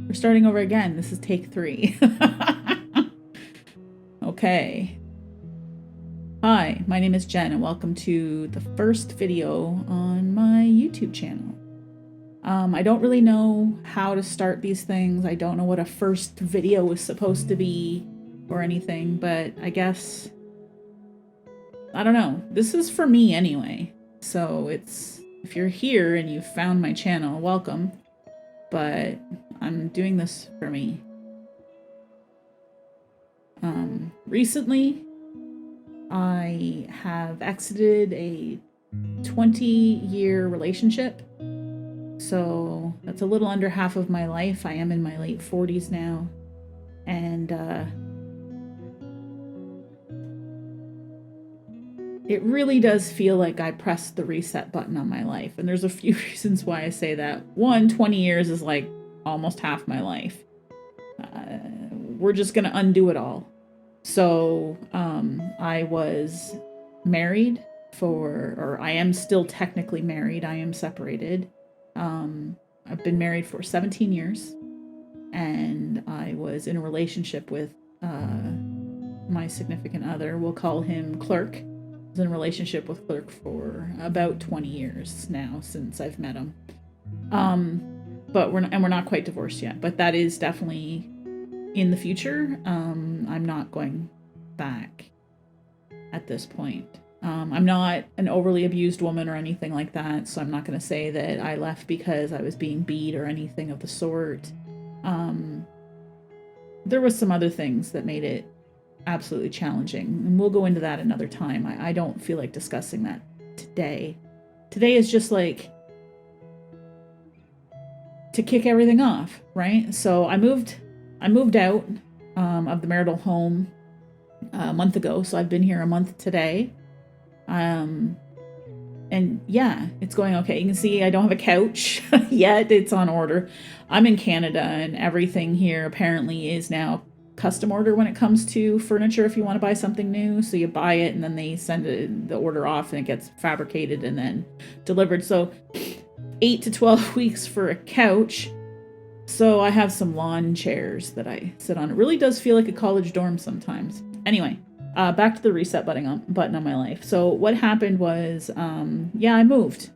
We're starting over again. This is take 3. Okay. Hi, my name is Jen and welcome to the first video on my YouTube channel. I don't really know how to start these things. I don't know what a first video was supposed to be or anything, but I guess, I don't know. This is for me anyway. So if you're here and you found my channel, welcome. But I'm doing this for me. Recently, I have exited a 20-year relationship. So that's a little under half of my life. I am in my late 40s now. And it really does feel like I pressed the reset button on my life. And there's a few reasons why I say that. One, 20 years is like almost half my life. We're just going to undo it all. So I was married or I am still technically married. I am separated. I've been married for 17 years. And I was in a relationship with my significant other. We'll call him Clerk. I was in a relationship with Clerk for about 20 years now since I've met him. But we're not quite divorced yet, but that is definitely in the future. I'm not going back at this point. I'm not an overly abused woman or anything like that, so I'm not going to say that I left because I was being beat or anything of the sort. There was some other things that made it absolutely challenging, and we'll go into that another time. I don't feel like discussing that today. Today is just like to kick everything off, right? So I moved out of the marital home a month ago, so I've been here a month today. And yeah, it's going okay. You can see I don't have a couch yet. It's on order. I'm in Canada, and everything here apparently is now custom order when it comes to furniture. If you want to buy something new, so you buy it and then they send the order off and it gets fabricated and then delivered. So 8 to 12 weeks for a couch. So I have some lawn chairs that I sit on. It really does feel like a college dorm sometimes. Anyway, back to the reset button on my life. So what happened was, I moved.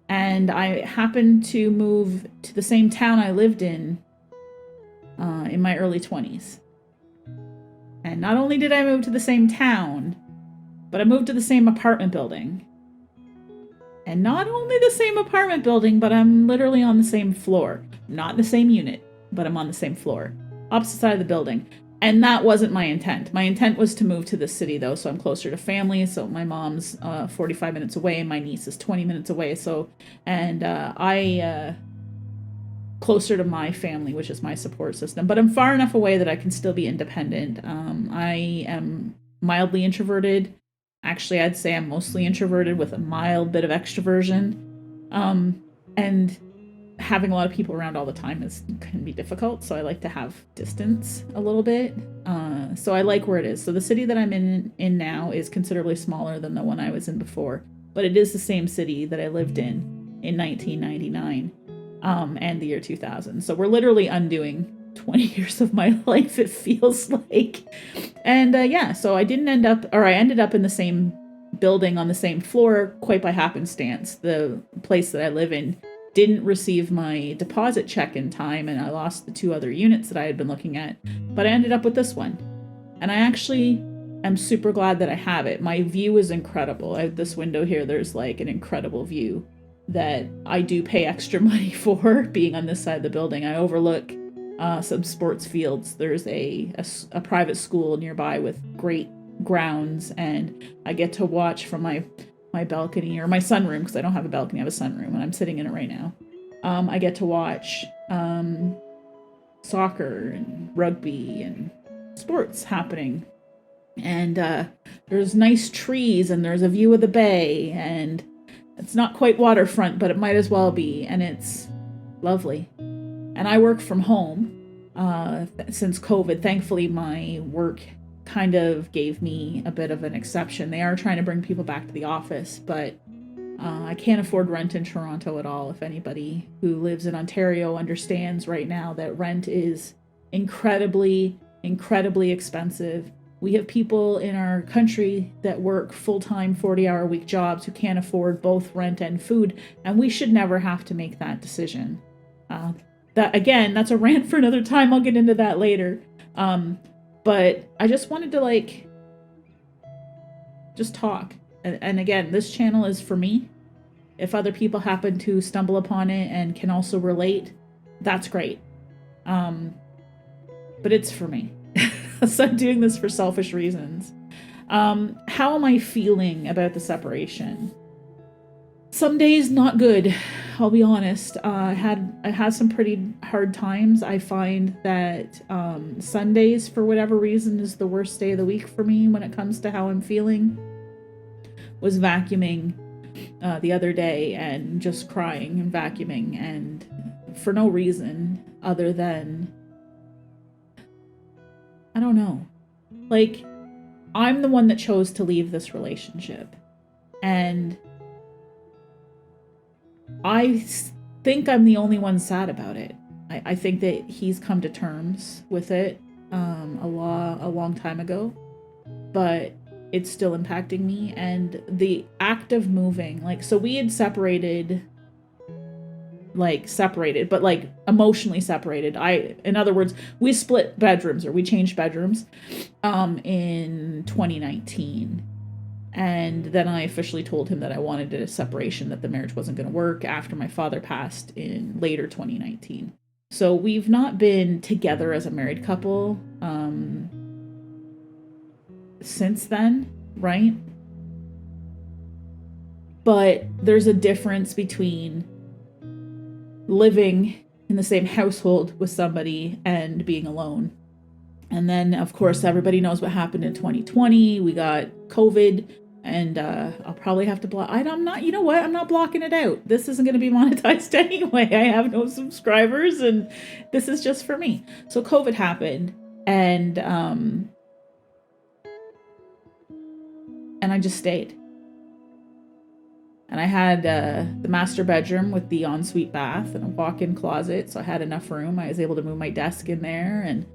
And I happened to move to the same town I lived in my early 20s. And not only did I move to the same town, but I moved to the same apartment building. And not only the same apartment building, but I'm literally on the same floor. Not in the same unit, but I'm on the same floor. Opposite side of the building. And that wasn't my intent. My intent was to move to the city, though, so I'm closer to family. So my mom's 45 minutes away, my niece is 20 minutes away. So, and I closer to my family, which is my support system. But I'm far enough away that I can still be independent. I am mildly introverted. Actually, I'd say I'm mostly introverted with a mild bit of extroversion. And having a lot of people around all the time can be difficult. So I like to have distance a little bit. So I like where it is. So the city that I'm in now is considerably smaller than the one I was in before. But it is the same city that I lived in 1999 and the year 2000. So we're literally undoing 20 years of my life, it feels like. And so I ended up in the same building on the same floor quite by happenstance. The place that I live in didn't receive my deposit check in time, and I lost the 2 other units that I had been looking at, but I ended up with this one. And I actually am super glad that I have it. My view is incredible. I have this window here, there's like an incredible view that I do pay extra money for being on this side of the building. I overlook some sports fields. There's a private school nearby with great grounds, and I get to watch from my balcony, or my sunroom, because I don't have a balcony, I have a sunroom, and I'm sitting in it right now. I get to watch soccer and rugby and sports happening. And there's nice trees, and there's a view of the bay, and it's not quite waterfront, but it might as well be, and it's lovely. And I work from home since COVID. Thankfully, my work kind of gave me a bit of an exception. They are trying to bring people back to the office, but I can't afford rent in Toronto at all. If anybody who lives in Ontario understands right now that rent is incredibly, incredibly expensive. We have people in our country that work full-time 40-hour-a-week jobs who can't afford both rent and food, and we should never have to make that decision. That again, that's a rant for another time. I'll get into that later. But I just wanted to just talk. And again, this channel is for me. If other people happen to stumble upon it and can also relate, that's great. But it's for me. So I'm doing this for selfish reasons. How am I feeling about the separation? Some days not good, I'll be honest. I had some pretty hard times. I find that Sundays, for whatever reason, is the worst day of the week for me when it comes to how I'm feeling. Was vacuuming the other day and just crying and vacuuming, and for no reason other than, I don't know. I'm the one that chose to leave this relationship. And I think I'm the only one sad about it. I think that he's come to terms with it a long time ago. But it's still impacting me. And the act of moving, so we had separated, but emotionally separated. In other words, we split bedrooms, or we changed bedrooms in 2019. And then I officially told him that I wanted a separation, that the marriage wasn't going to work, after my father passed in later 2019. So we've not been together as a married couple since then, right? But there's a difference between living in the same household with somebody and being alone. And then, of course, everybody knows what happened in 2020. We got COVID, and I'll probably have to block. I'm not, you know what? I'm not blocking it out. This isn't going to be monetized anyway. I have no subscribers, and this is just for me. So COVID happened, and I just stayed. And I had the master bedroom with the ensuite bath and a walk-in closet, so I had enough room. I was able to move my desk in there, and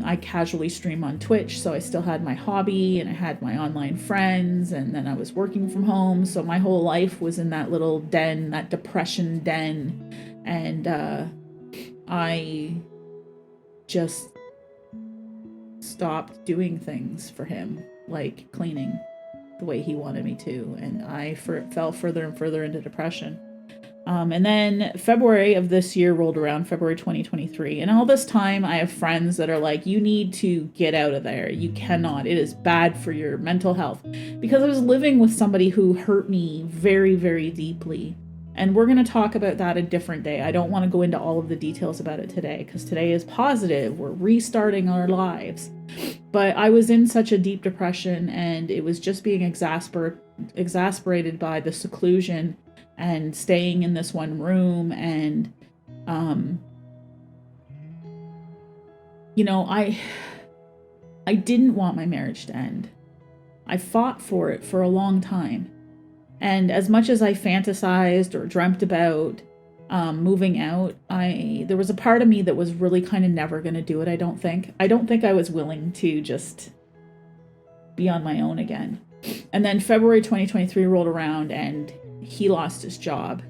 I casually stream on Twitch, so I still had my hobby, and I had my online friends, and then I was working from home, so my whole life was in that little den, that depression den, and I just stopped doing things for him, like cleaning the way he wanted me to, and I fell further and further into depression. And then February of this year rolled around, February 2023, and all this time I have friends that are like, you need to get out of there. You cannot. It is bad for your mental health. Because I was living with somebody who hurt me very, very deeply. And we're going to talk about that a different day. I don't want to go into all of the details about it today, because today is positive. We're restarting our lives. But I was in such a deep depression, and it was just being exasperated by the seclusion and staying in this one room. And, I didn't want my marriage to end. I fought for it for a long time. And as much as I fantasized or dreamt about moving out, there was a part of me that was really kind of never going to do it, I don't think. I don't think I was willing to just be on my own again. And then February 2023 rolled around, and he lost his job.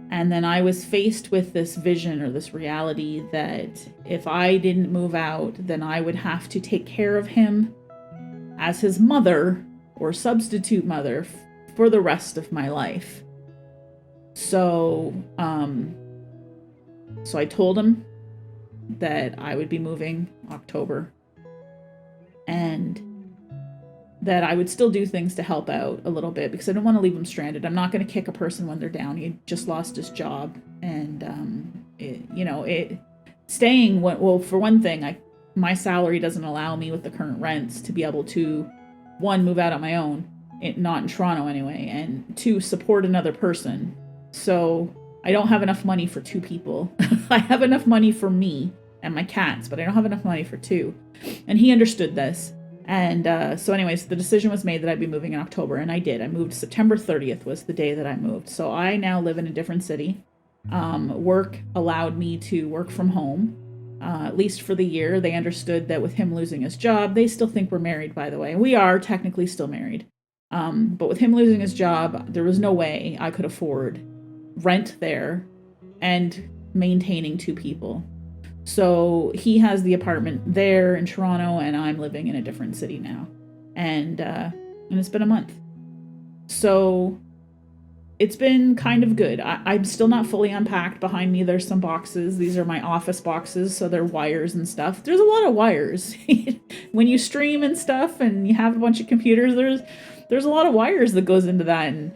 And then I was faced with this vision, or this reality, that if I didn't move out, then I would have to take care of him as his mother or substitute mother for the rest of my life. So I told him that I would be moving October, and that I would still do things to help out a little bit, because I don't want to leave him stranded. I'm not going to kick a person when they're down. He just lost his job, and staying. Well, for one thing, my salary doesn't allow me, with the current rents, to be able to, one, move out on my own, not in Toronto anyway, and two, support another person. So I don't have enough money for two people. I have enough money for me and my cats, but I don't have enough money for two. And he understood this. And so anyways, the decision was made that I'd be moving in October, and I did. I moved. September 30th was the day that I moved. So I now live in a different city. Work allowed me to work from home, at least for the year. They understood that with him losing his job, they still think we're married, by the way. We are technically still married. But with him losing his job, there was no way I could afford rent there and maintaining two people. So he has the apartment there in Toronto, and I'm living in a different city now. And it's been a month. So it's been kind of good. I'm still not fully unpacked. Behind me, there's some boxes. These are my office boxes, so they're wires and stuff. There's a lot of wires. When you stream and stuff and you have a bunch of computers, there's a lot of wires that goes into that. And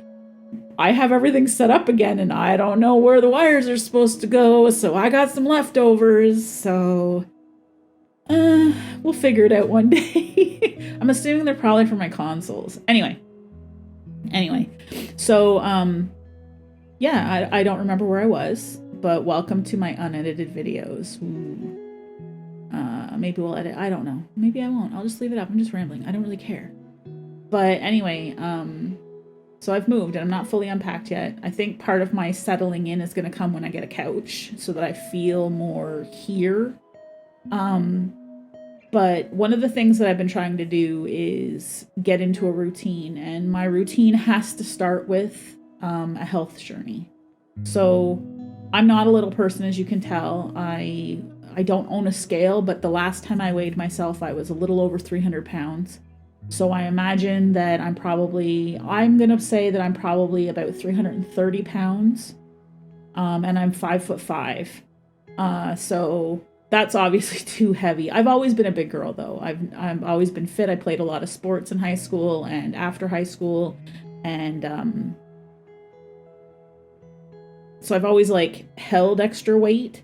I have everything set up again, and I don't know where the wires are supposed to go, so I got some leftovers, so we'll figure it out one day. I'm assuming they're probably for my consoles. Anyway, so yeah, I don't remember where I was, but welcome to my unedited videos. Maybe we'll edit. I don't know. Maybe I won't. I'll just leave it up. I'm just rambling. I don't really care. But anyway, so I've moved and I'm not fully unpacked yet. I think part of my settling in is going to come when I get a couch so that I feel more here. But one of the things that I've been trying to do is get into a routine, and my routine has to start with a health journey. So I'm not a little person, as you can tell. I don't own a scale, but the last time I weighed myself, I was a little over 300 pounds. So I imagine that I'm going to say that I'm probably about 330 pounds. And I'm 5'5". So that's obviously too heavy. I've always been a big girl though. I've always been fit. I played a lot of sports in high school and after high school. And, so I've always held extra weight.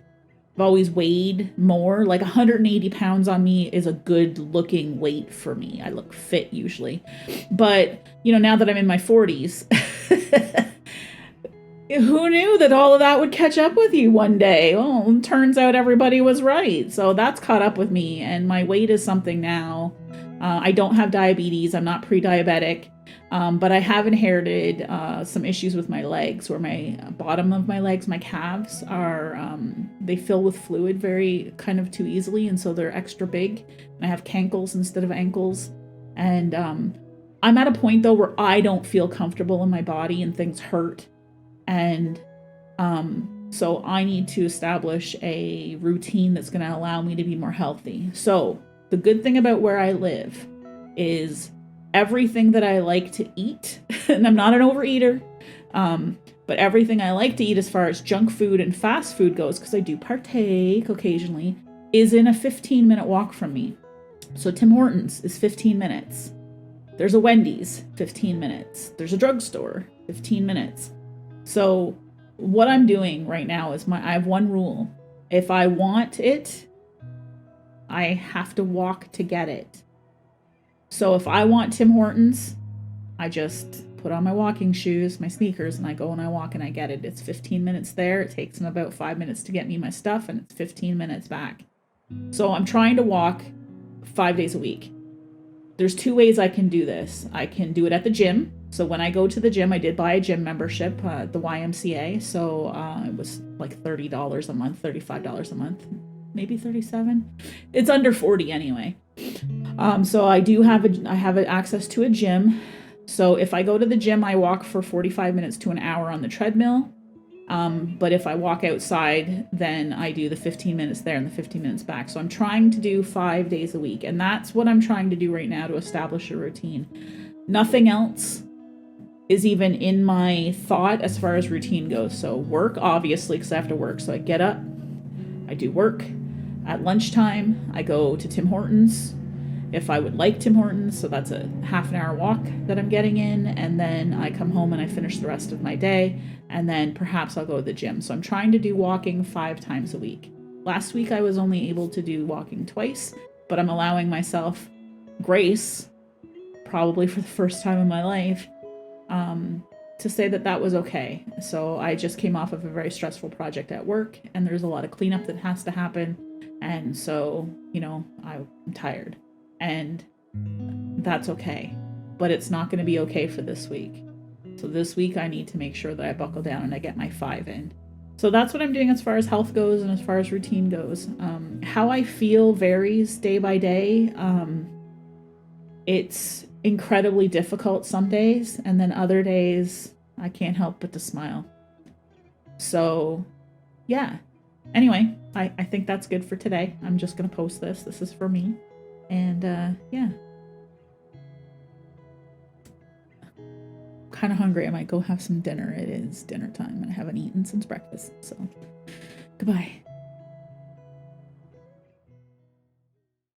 I've always weighed more. 180 pounds on me is a good looking weight for me. I look fit usually. But, now that I'm in my 40s, who knew that all of that would catch up with you one day? Well, turns out everybody was right. So that's caught up with me, and my weight is something now. I don't have diabetes. I'm not pre-diabetic. But I have inherited some issues with my legs, where my bottom of my legs, my calves, they fill with fluid very kind of too easily, and so they're extra big. And I have cankles instead of ankles. And I'm at a point, though, where I don't feel comfortable in my body and things hurt. And so I need to establish a routine that's going to allow me to be more healthy. So the good thing about where I live is everything that I like to eat, and I'm not an overeater, but everything I like to eat as far as junk food and fast food goes, because I do partake occasionally, is in a 15-minute walk from me. So Tim Hortons is 15 minutes. There's a Wendy's, 15 minutes. There's a drugstore, 15 minutes. So what I'm doing right now is I have one rule. If I want it, I have to walk to get it. So if I want Tim Hortons, I just put on my walking shoes, my sneakers, and I go and I walk and I get it. It's 15 minutes there. It takes them about 5 minutes to get me my stuff, and it's 15 minutes back. So I'm trying to walk 5 days a week. There's two ways I can do this. I can do it at the gym. So when I go to the gym, I did buy a gym membership, the YMCA. So it was like $30 a month, $35 a month, maybe $37. It's under 40 anyway. So I have access to a gym. So if I go to the gym, I walk for 45 minutes to an hour on the treadmill. But if I walk outside, then I do the 15 minutes there and the 15 minutes back. So I'm trying to do 5 days a week. And that's what I'm trying to do right now to establish a routine. Nothing else is even in my thought as far as routine goes. So work, obviously, because I have to work. So I get up, I do work. At lunchtime, I go to Tim Hortons if I would like Tim Hortons. So that's a half an hour walk that I'm getting in. And then I come home and I finish the rest of my day. And then perhaps I'll go to the gym. So I'm trying to do walking 5 times a week. Last week, I was only able to do walking twice, but I'm allowing myself grace, probably for the first time in my life, to say that that was okay. So I just came off of a very stressful project at work, and there's a lot of cleanup that has to happen. And so, I'm tired. And that's okay. But it's not going to be okay for this week. So this week I need to make sure that I buckle down and I get my 5 in. So that's what I'm doing as far as health goes and as far as routine goes. How I feel varies day by day. It's incredibly difficult some days, and then other days I can't help but to smile. So yeah. Anyway, I think that's good for today. I'm just going to post this. This is for me. And yeah. Kind of hungry. I might go have some dinner. It is dinner time and I haven't eaten since breakfast. So goodbye.